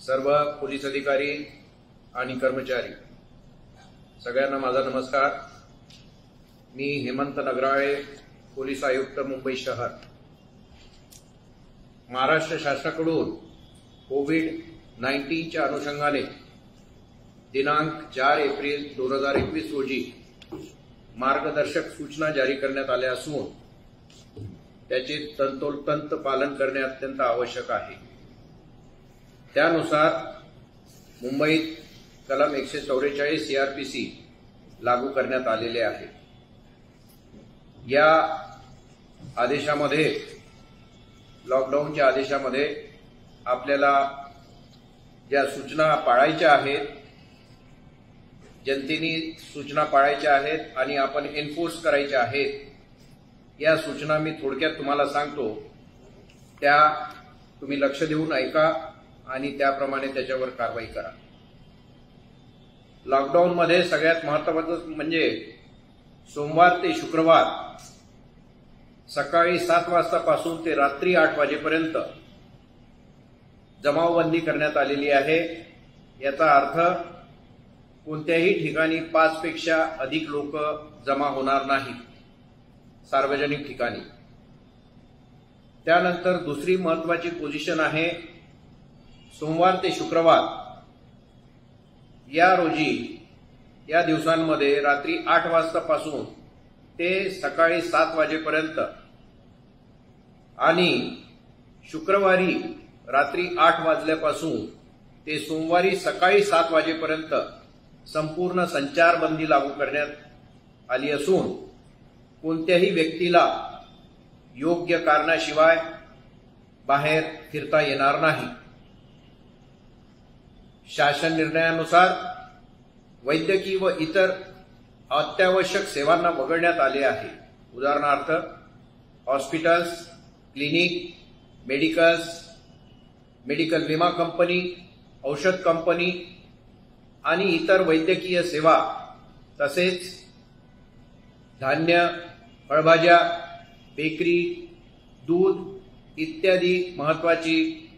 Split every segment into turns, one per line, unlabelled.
सर्व पोलीस अधिकारी आणि कर्मचारी सगळ्यांना माझा नमस्कार। मी हेमंत नगराळे, पोलीस आयुक्त मुंबई शहर। महाराष्ट्र शासनाकडून कोविड-19च्या अनुषंगाने दिनांक 4 एप्रिल 2021 रोजी मार्गदर्शक सूचना जारी करण्यात आल्या असून त्याचे तंतोतंत पालन करणे अत्यंत आवश्यक आहे। त्यानुसार मुंबईत कलम 144 सीआरपीसी लागू करण्यात आलेले आहे। या आदेशामध्ये, लॉकडाऊनच्या आदेशामध्ये आपल्याला ज्या सूचना पाळायच्या आहेत, जनतेने सूचना पाळायच्या आहेत आणि आपण एन्फोर्स करायच्या आहेत, या सूचना मी थोडक्यात तुम्हाला सांगतो। त्या तुम्ही लक्ष देऊन ऐका आणि त्याप्रमाणे त्याच्यावर कारवाई करा। लॉकडाऊनमध्ये सगळ्यात महत्त्वाचं म्हणजे सोमवार ते शुक्रवार सकाळी 7 वाजतापासून ते रात्री 8 वाजेपर्यंत जमावबंदी करण्यात आलेली आहे। याचा अर्थ कोणत्याही ठिकाणी 5 पेक्षा अधिक लोक जमा होणार नाही सार्वजनिक ठिकाणी। त्यानंतर दुसरी महत्त्वाची पोझिशन आहे, सोमवार ते शुक्रवार या रोजी, या दिवसांमध्ये रात्री 8 वाजतापासून ते सकाळी 7 वाजेपर्यंत आणि शुक्रवारी रात्री 8 वाजल्यापासून ते सोमवारी सकाळी 7 वाजेपर्यंत संपूर्ण संचारबंदी लागू करण्यात आली असून कोणत्याही व्यक्तीला योग्य कारणाशिवाय बाहेर फिरता येणार नाही। शासन निर्णयानुसार वैद्यकीय व इतर अत्यावश्यक सेवांना वगळण्यात आले आहे। उदाहरणार्थ हॉस्पिटल्स, क्लिनिक, मेडिकल विमा कंपनी, औषध कंपनी आणि इतर वैद्यकीय सेवा, तसेच धान्य, फळभाज्या, बेकरी, दूध इत्यादी महत्त्वाची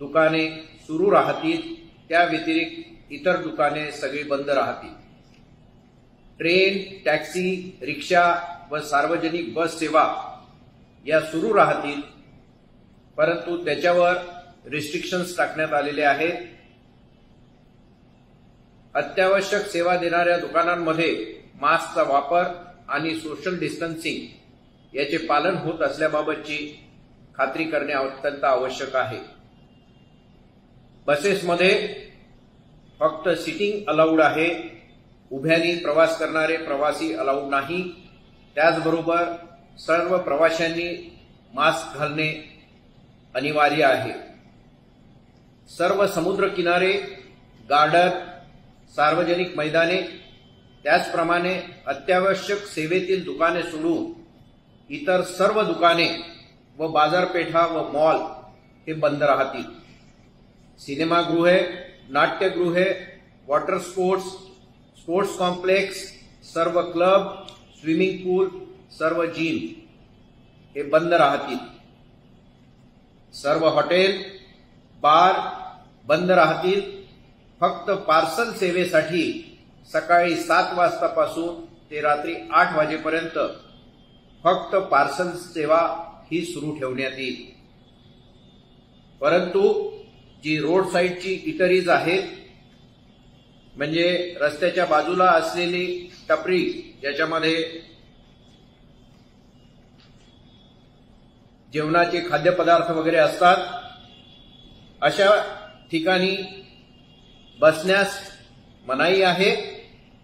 दुकाने सुरू राहतील। त्या व्यतिरिक्त इतर दुकाने सगळी बंद राहतील। ट्रेन, टॅक्सी, रिक्षा व सार्वजनिक बस सेवा या सुरू राहतील, परंतु त्याच्यावर रिस्ट्रिक्शन्स टाकण्यात आलेले आहेत। अत्यावश्यक सेवा देणाऱ्या दुकानांमध्ये मास्कचा वापर आणि सोशल डिस्टन्सिंग याचे पालन होत असल्याबाबतची खात्री करणे अत्यंत आवश्यक आहे। बसेसमध्ये फक्त सिटिंग अलाउड आहे, उभ्याने प्रवास करणारे प्रवासी अलाउड नाही। त्याचबरोबर सर्व प्रवाशांनी मास्क घालणे अनिवार्य आहे। सर्व समुद्र किनारे, गार्डन, सार्वजनिक मैदाने, त्याचप्रमाणे अत्यावश्यक सेवेतील दुकाने सोडून इतर सर्व दुकाने व बाजारपेठा व मॉल हे बंद राहतील। सिनेमागृहे, नाट्यगृहे, वॉटर स्पोर्ट्स कॉम्प्लेक्स, सर्व क्लब, स्विमिंग पूल, सर्व जिम हे बंद राहतील। सर्व हॉटेल, बार बंद राहतील। फक्त पार्सल सेवेसाठी सकाळी 7 वाजतापासून ते रात्री 8 वाजेपर्यंत फक्त पार्सल सेवा ही सुरू ठेवण्यात येईल। परंतु जी रोड साईडची इटरीज आहेत, म्हणजे रस्त्याच्या बाजूला असलेली टपरी ज्याच्यामध्ये जेवणाचे खाद्यपदार्थ वगैरे असतात, अशा ठिकाणी बसण्यास मनाई आहे,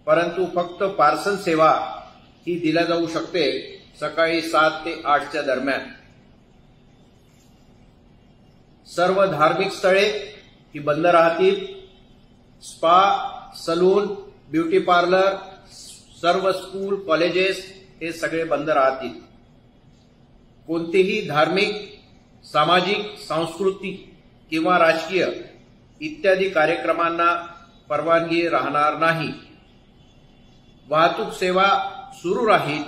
परंतु फक्त पार्सल सेवा ही दिल्या जाऊ शकते सकाळी 7 ते 8च्या दरम्यान। सर्व धार्मिक स्थळे ही बंद राहतील। स्पा, सलून, ब्युटी पार्लर, सर्व स्कूल, कॉलेजेस हे सगळे बंद राहतील। कोणतेही धार्मिक, सामाजिक, सांस्कृतिक किंवा राजकीय इत्यादी कार्यक्रमांना परवानगी राहणार नाही। वाहतूक सेवा सुरू राहील,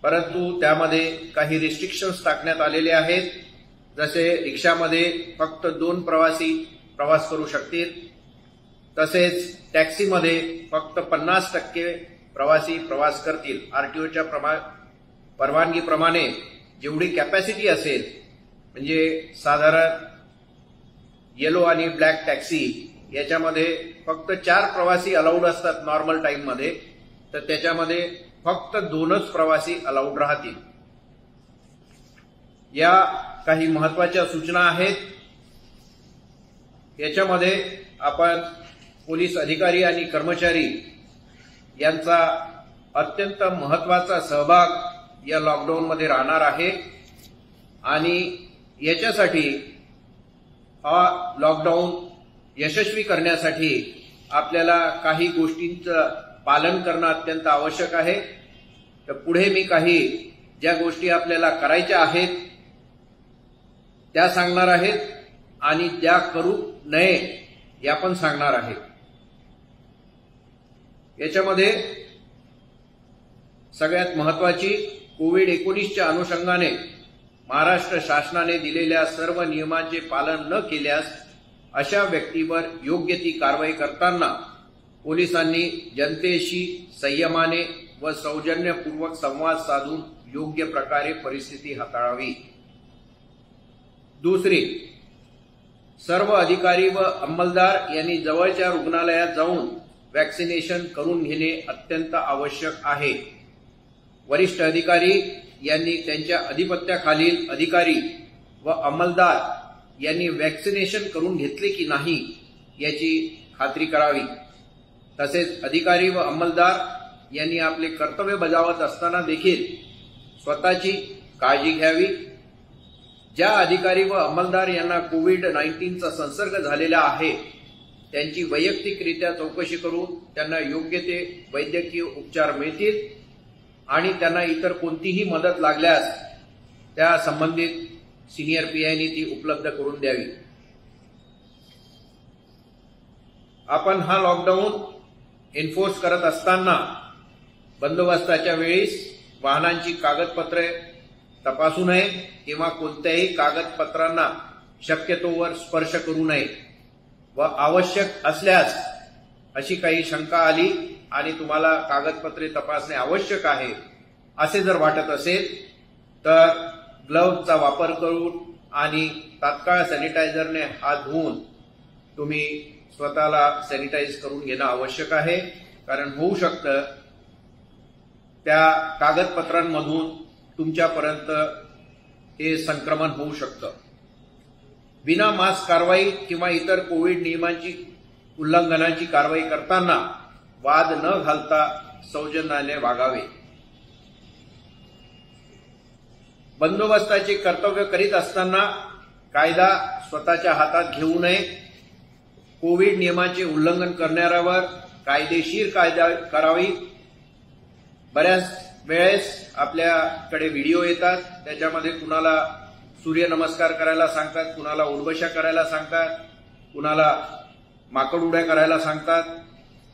परंतु त्यामध्ये काही रिस्ट्रिक्शन्स टाकण्यात आलेले आहेत। जसे रिक्षामध्ये फक्त 2 प्रवासी प्रवास करू शकतील। तसेच टॅक्सीमध्ये फक्त 50% प्रवासी प्रवास करतील। आरटीओच्या परवानगीप्रमाणे जेवढी कॅपॅसिटी असेल, म्हणजे साधारण येलो आणि ब्लॅक टॅक्सी याच्यामध्ये फक्त 4 प्रवासी अलाउड असतात नॉर्मल टाइममध्ये, तर त्याच्यामध्ये फक्त 2च प्रवासी अलाउड राहतील। या काही महत्त्वाच्या सूचना आहेत। याच्यामध्ये आपण पोलीस अधिकारी आणि कर्मचारी यांचा अत्यंत महत्त्वाचा सहभाग या लॉकडाऊनमध्ये राहणार आहे आणि याच्यासाठी हा लॉकडाऊन यशस्वी करण्यासाठी आपल्याला काही गोष्टींचं पालन करणं अत्यंत आवश्यक आहे। तर पुढे मी काही ज्या गोष्टी आपल्याला करायच्या आहेत त्या सांगणार आहेत आणि त्या करू नये या पण सांगणार आहे। याच्यामध्ये सगळ्यात महत्त्वाची कोविड-19च्या अनुषंगाने महाराष्ट्र शासनाने दिलेल्या सर्व नियमांचे पालन न केल्यास अशा व्यक्तीवर योग्य ती कारवाई करताना पोलिसांनी जनतेशी संयमाने व सौजन्यपूर्वक संवाद साधून योग्य प्रकारे परिस्थिती हाताळावी। दुसरी, सर्व अधिकारी व अंमलदार यांनी जवळच्या रुग्णालयात जाऊन वॅक्सिनेशन करून घेणे अत्यंत आवश्यक आहे। वरिष्ठ अधिकारी यांनी त्यांच्या अधिपत्याखालील अधिकारी व अंमलदार यांनी वॅक्सिनेशन करून घेतले की नाही याची खात्री करावी। तसेच अधिकारी व अंमलदार यांनी आपले कर्तव्य बजावत असताना देखील स्वतःची काळजी घ्यावी। ज्या अधिकारी व अंमलदार यांना कोविड-19चा संसर्ग झालेला आहे त्यांची वैयक्तिकरित्या चौकशी करून त्यांना योग्य ते वैद्यकीय उपचार मिळतील आणि त्यांना इतर कोणतीही मदत लागल्यास त्या संबंधित सिनियर पीआयनी ती उपलब्ध करून द्यावी। आपण हा लॉकडाऊन एन्फोर्स करत असताना बंदोबस्ताच्या वेळेस वाहनांची कागदपत्रे तपासू नये किंवा कोणत्याही कागदपत्रांना शक्यतोवर स्पर्श करू नये व आवश्यक असल्यास अशी काही शंका आली आणि तुम्हाला कागदपत्रे तपासणे आवश्यक आहे असे जर वाटत असेल तर ग्लोव्हचा वापर करून आणि तात्काळ सॅनिटायझरने हात धुवून तुम्ही स्वतःला सॅनिटाईज करून घेणं आवश्यक आहे। कारण होऊ शकतं त्या कागदपत्रांमधून तुमच्यापर्यंत हे संक्रमण होऊ शकतं। विना मास्क कारवाई किंवा इतर कोविड नियमांची उल्लंघनाची कारवाई करताना वाद न घालता सौजन्याने वागावे। बंदोबस्ताचे कर्तव्य करीत असताना कायदा स्वतःच्या हातात घेऊ नये। कोविड नियमांचे उल्लंघन करणाऱ्यावर कायदेशीर कायदा करावी। बऱ्याच वेळेस आपल्याकडे व्हिडिओ येतात, त्याच्यामध्ये कुणाला सूर्यनमस्कार करायला सांगतात, कुणाला उर्वशा करायला सांगतात, कुणाला माकड उड्या करायला सांगतात।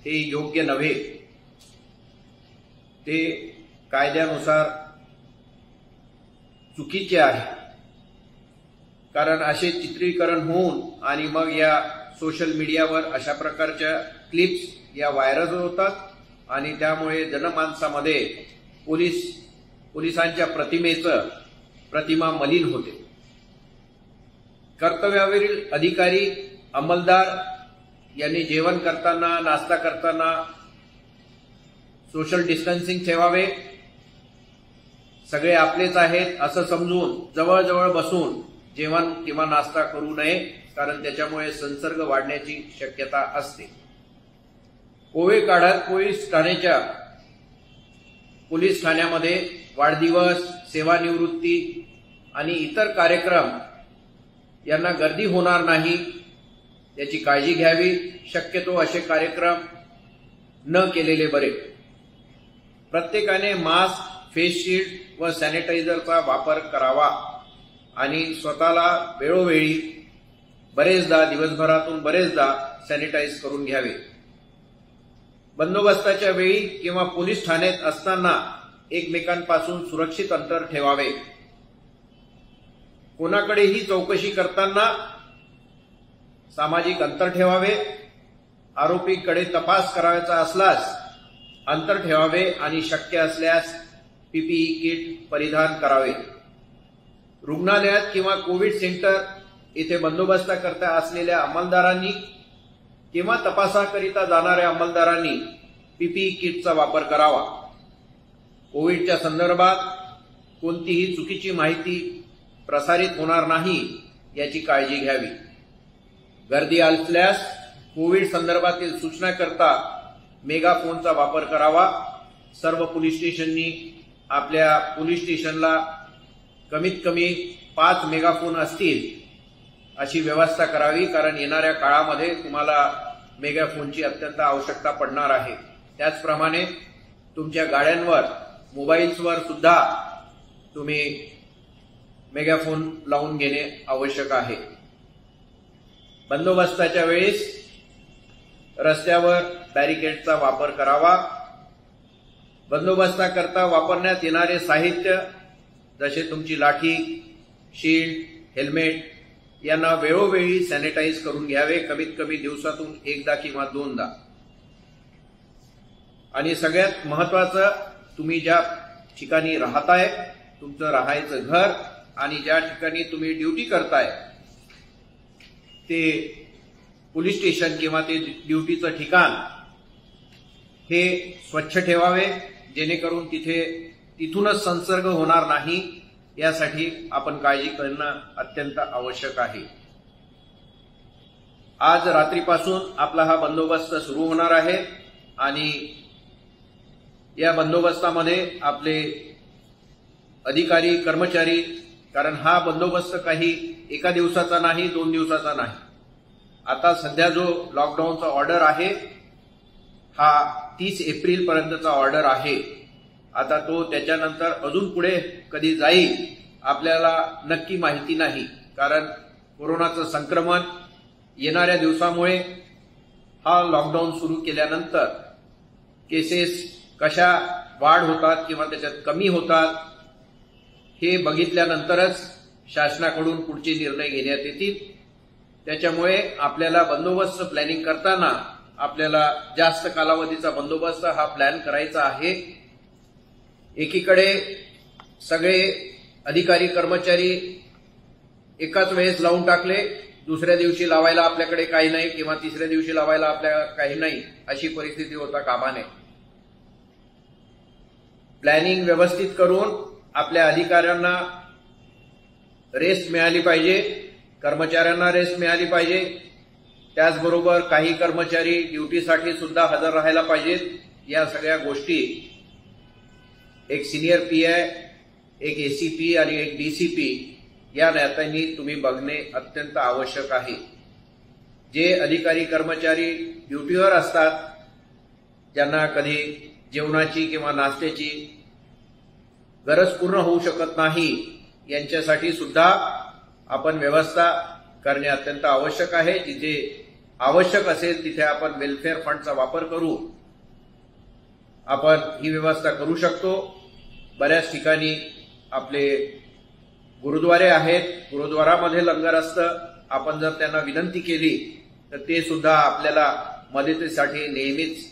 हे योग्य नव्हे। ते कायद्यानुसार चुकीचे आहे। कारण असे चित्रीकरण होऊन आणि मग या सोशल मीडियावर अशा प्रकारच्या क्लिप्स या व्हायरल होतात आणि त्यामुळे जनमानसामध्ये पोलिसांच्या प्रतिमा मलिन होते। कर्तव्यावरील अधिकारी अंमलदार यांनी जेवण करताना नाश्ता करताना सोशल डिस्टन्सिंग ठेवावे। सगळे आपलेच आहेत असं समजून जवळजवळ बसून जेवण किंवा नाश्ता करू नये, कारण त्याच्यामुळे संसर्ग वाढण्याची शक्यता असते। कोविड काळात पोलीस ठाण्यामध्ये वाढदिवस, सेवानिवृत्ती आणि इतर कार्यक्रम यांना गर्दी होणार नाही याची काळजी घ्यावी। शक्यतो असे कार्यक्रम न केलेले बरे। प्रत्येकाने मास्क, फेस शील्ड व सॅनिटायझरचा वापर करावा आणि स्वतःला वेळोवेळी दिवसभरातून बरेचदा सॅनिटाईज करून घ्यावे। बंदोबस्ताच्या वेळी किंवा पोलीस ठाण्यात असताना एकमेकांपासून सुरक्षित अंतर ठेवावे। कोणाकडेही चौकशी करताना सामाजिक अंतर ठेवावे, आरोपीकडे तपास करायचा असल्यास अंतर ठेवावे आणि शक्य असल्यास पीपीई किट परिधान करावे. रुग्णालयात किंवा कोविड सेंटर येथे बंदोबस्ताकरता असलेल्या अंमलदारांनी किंवा तपासाकरिता जाणाऱ्या अंमलदारांनी पीपीई किटचा वापर करावा. कोविडच्या संदर्भात कोणतीही चुकीची माहिती प्रसारित होणार नाही याची काळजी घ्यावी. गर्दी असल्यास कोविड संदर्भातील सूचनाकरता मेगाफोनचा वापर करावा. सर्व पोलीस स्टेशननी आपल्या पोलीस स्टेशनला कमीत कमी 5 मेगाफोन असतील अशी व्यवस्था करावी, कारण येणाऱ्या काळामध्ये तुम्हाला मेगाफोनची अत्यंत आवश्यकता पडणार आहे. त्याचप्रमाणे तुमच्या गाड्यांवर, मोबाईल्सवर सुद्धा तुम्ही मेगाफोन लावून घेणे आवश्यक आहे. बंदोबस्ताच्या वेळेस रस्त्यावर बॅरिकेडचा वापर करावा. बंदोबस्ताकरता वापरण्यात येणारे साहित्य जसे तुमची लाठी, शील्ड, हेल्मेट यांना वेळोवेळी सॅनिटाईज करून घ्यावे, कमीत कमी दिवसातून एकदा किंवा 2दा. आणि सगळ्यात महत्वाचं, तुम्ही ज्या ठिकाणी राहताय, तुमचं राहायचं घर आणि ज्या ठिकाणी तुम्ही ड्युटी करताय ते पोलीस स्टेशन किंवा ते ड्युटीचं ठिकाण हे स्वच्छ ठेवावे, जेणेकरून तिथूनच संसर्ग होणार नाही यासाठी आपण काळजी करणं अत्यंत आवश्यक आहे. आज रात्रीपासून आपला हा बंदोबस्त सुरू होणार आहे आणि या बंदोबस्तामध्ये आपले अधिकारी, कर्मचारी, कारण हा बंदोबस्त काही एका दिवसाचा नाही, 2 दिवसाचा नाही. आता सध्या जो लॉकडाऊनचा ऑर्डर आहे हा 30 एप्रिल पर्यंतचा ऑर्डर आहे. आता तो त्याच्यानंतर अजून पुढे कधी जाईल आपल्याला नक्की माहिती नाही, कारण कोरोनाचं संक्रमण येणाऱ्या दिवसामुळे हा लॉकडाऊन सुरू केल्यानंतर केसेस कशा वाढ होतात किंवा त्याच्यात कमी होतात हे बघितल्यानंतरच शासनाकडून पुढचे निर्णय घेण्यात येतील. त्याच्यामुळे आपल्याला बंदोबस्त प्लॅनिंग करताना आपल्याला जास्त कालावधीचा बंदोबस्त हा प्लॅन करायचा आहे. एकीकडे सगळे अधिकारी, कर्मचारी एकाच वेळेस लावून टाकले, दुसऱ्या दिवशी लावायला आपल्याकडे काही नाही किंवा तिसऱ्या दिवशी लावायला आपल्याला काही नाही, अशी परिस्थिती होता कामा नये. प्लॅनिंग व्यवस्थित करून आपल्या अधिकाऱ्यांना रेस्ट मिळाली पाहिजे, कर्मचाऱ्यांना रेस्ट मिळाली पाहिजे. त्याचबरोबर काही कर्मचारी ड्युटीसाठी सुद्धा हजर राहायला पाहिजेत. या सगळ्या गोष्टी एक सिनियर पीआय, एक एसीपी आणि एक डीसीपी या नात्याने तुम्ही बघणे अत्यंत आवश्यक आहे. जे अधिकारी, कर्मचारी ड्युटीवर असतात, ज्यांना कधी जेवणाची किंवा नाश्त्याची गरज पूर्ण होऊ शकत नाही, यांच्यासाठी सुद्धा आपण व्यवस्था करणे अत्यंत आवश्यक आहे. जिथे आवश्यक असेल तिथे आपण वेलफेअर फंडचा वापर करू आपण ही व्यवस्था करू शकतो. बऱ्याच ठिकाणी आपले गुरुद्वारे आहेत, गुरुद्वारामध्ये लंगर असतं. आपण जर त्यांना विनंती केली तर ते सुद्धा आपल्याला मदतीसाठी नेहमीच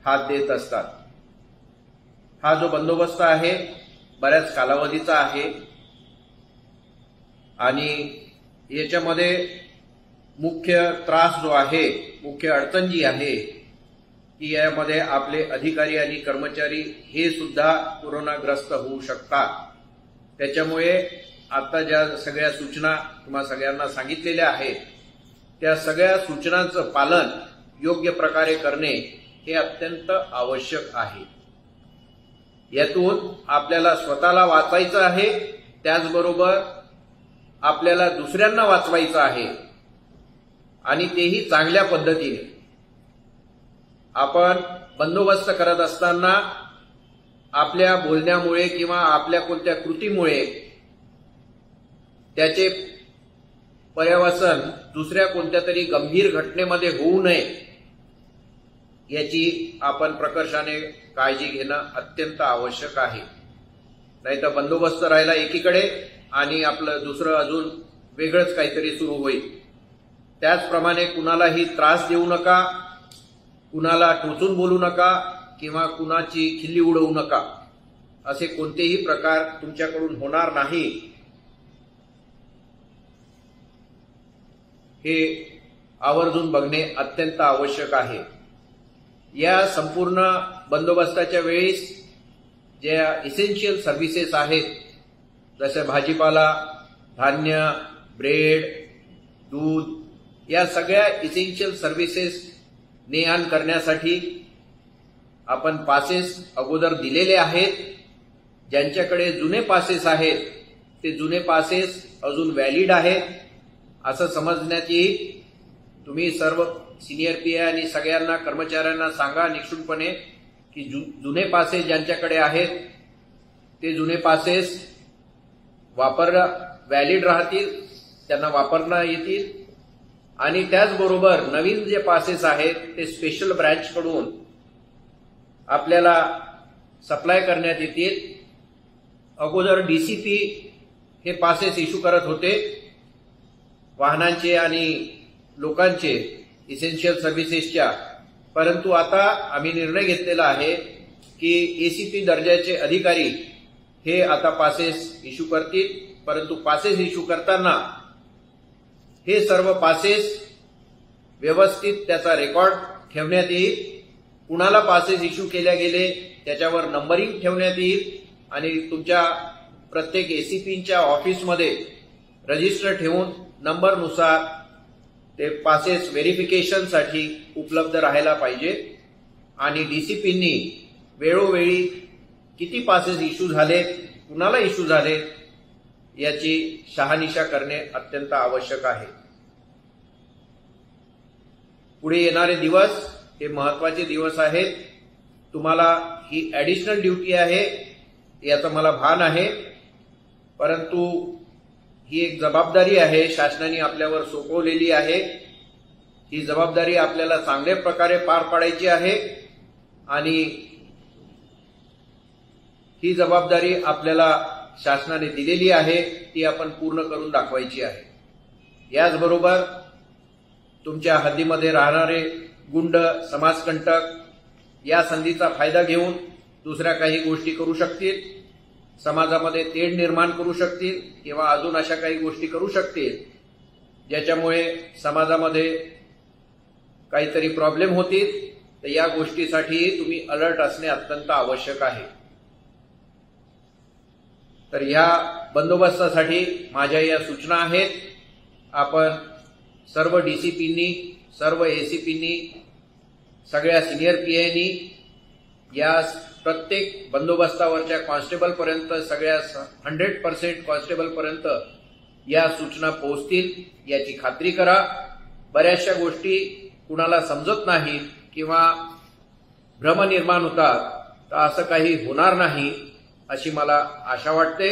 हात देत असतात. हा जो बंदोबस्त आहे बऱ्याच कालावधीचा आहे आणि याच्यामध्ये मुख्य त्रास जो आहे, मुख्य अडचण जी आहे की यामध्ये आपले अधिकारी आणि कर्मचारी हे सुद्धा कोरोनाग्रस्त होऊ शकतात. त्याच्यामुळे आता ज्या सगळ्या सूचना तुम्हाला सगळ्यांना सांगितलेल्या आहेत त्या सगळ्या सूचनांचं पालन योग्य प्रकारे करणे हे अत्यंत आवश्यक आहे. यातून आपल्याला स्वतःला वाचवायचं आहे, त्याचबरोबर आपल्याला दुसऱ्यांना वाचवायचं आहे आणि तेही चांगल्या पद्धतीने. आपण बंदोबस्त करत असताना आपल्या बोलण्यामुळे किंवा आपल्या कोणत्या कृतीमुळे त्याचे पर्यवसन दुसऱ्या कोणत्या तरी गंभीर घटनेमध्ये होऊ नये याची आपण प्रकर्षाने काळजी घेणं अत्यंत आवश्यक आहे. नाहीतर बंदोबस्त राहिला एकीकडे आणि आपलं दुसरं अजून वेगळंच काहीतरी सुरू होईल. त्याचप्रमाणे कुणालाही त्रास देऊ नका, कुणाला टोचून बोलू नका किंवा कुणाची खिल्ली उडवू नका. असे कोणतेही प्रकार तुमच्याकडून होणार नाही हे आवर्जून बघणे अत्यंत आवश्यक आहे. या संपूर्ण बंदोबस्ताच्या वेळेस ज्या इसेन्शियल सर्व्हिसेस आहेत, जसे भाजीपाला, धान्य, ब्रेड, दूध, या सगळ्या इसेन्शियल सर्व्हिसेस ने-आण करण्यासाठी आपण पासेस अगोदर दिलेले आहेत. ज्यांच्याकडे जुने पासेस आहेत ते जुने पासेस अजून व्हॅलिड आहेत असं समजण्यात येईल. तुम्ही सर्व सिनियर पीए आणि सगळ्यांना कर्मचाऱ्यांना सांगा निक्षुणपणे की जुने पासेस ज्यांच्याकडे आहेत ते जुने पासेस व्हॅलिड राहतील, त्यांना वापरता येतील. आणि त्याचबरोबर नवीन जे पासेस आहेत ते स्पेशल ब्रँचकडून आपल्याला सप्लाय करण्यात येतील. अगोदर डीसीपी हे पासेस इश्यू करत होते वाहनांचे आणि लोकांचे इसेन्शियल सर्व्हिसेसच्या, परंतु आता आम्ही निर्णय घेतलेला आहे की एसीपी दर्जाचे अधिकारी हे आता पासेस इश्यू करतील. परंतु पासेस इश्यू करताना हे सर्व पासेस व्यवस्थित त्याचा रेकॉर्ड ठेवण्यात येईल. कुणाला पासेस इश्यू केल्या गेले त्याच्यावर नंबरिंग ठेवण्यात येईल आणि तुमच्या प्रत्येक एसीपीच्या ऑफिसमध्ये रजिस्टर ठेवून नंबरनुसार ते पासेस व्हेरिफिकेशनसाठी उपलब्ध राहायला पाहिजे. आणि डीसीपींनी वेळोवेळी किती पासेस इश्यू झाले, कुणाला इश्यू झाले याची शहानिशा करणे अत्यंत आवश्यक आहे. पुढे येणारे दिवस हे महत्वाचे दिवस आहेत. तुम्हाला ही ऍडिशनल ड्युटी आहे याचं मला भान आहे, परंतु ही एक जबाबदारी आहे शासनाने आपल्यावर सोपवलेली आहे. ही जबाबदारी आपल्याला चांगल्या प्रकारे पार पाडायची आहे आणि ही जबाबदारी आपल्याला शासनाने दिलेली आहे ती आपण पूर्ण करून दाखवायची आहे. याचबरोबर तुमच्या हद्दीमध्ये राहणारे गुंड, समाजकंटक या संधीचा फायदा घेऊन दुसऱ्या काही गोष्टी करू शकतील, समाजामध्ये तेढ निर्माण करू शकतील किंवा अजून अशा काही गोष्टी करू शकतील ज्याच्यामुळे समाजामध्ये काहीतरी प्रॉब्लेम होतील. तर या गोष्टीसाठी तुम्ही अलर्ट असणे अत्यंत आवश्यक आहे. तर या बंदोबस्तासाठी माझ्या या सूचना आहेत. आपण सर्व डीसीपींनी, सर्व एसीपींनी, सगळ्या सिनियर पीआयनी या प्रत्येक बंदोबस्तावरच्या कॉन्स्टेबलपर्यंत, सगळ्या 100% कॉन्स्टेबलपर्यंत या सूचना पोहोचतील याची खात्री करा. बऱ्याचशा गोष्टी कुणाला समजत नाही किंवा भ्रम निर्माण होतात, तर असं काही होणार नाही अशी मला आशा वाटते.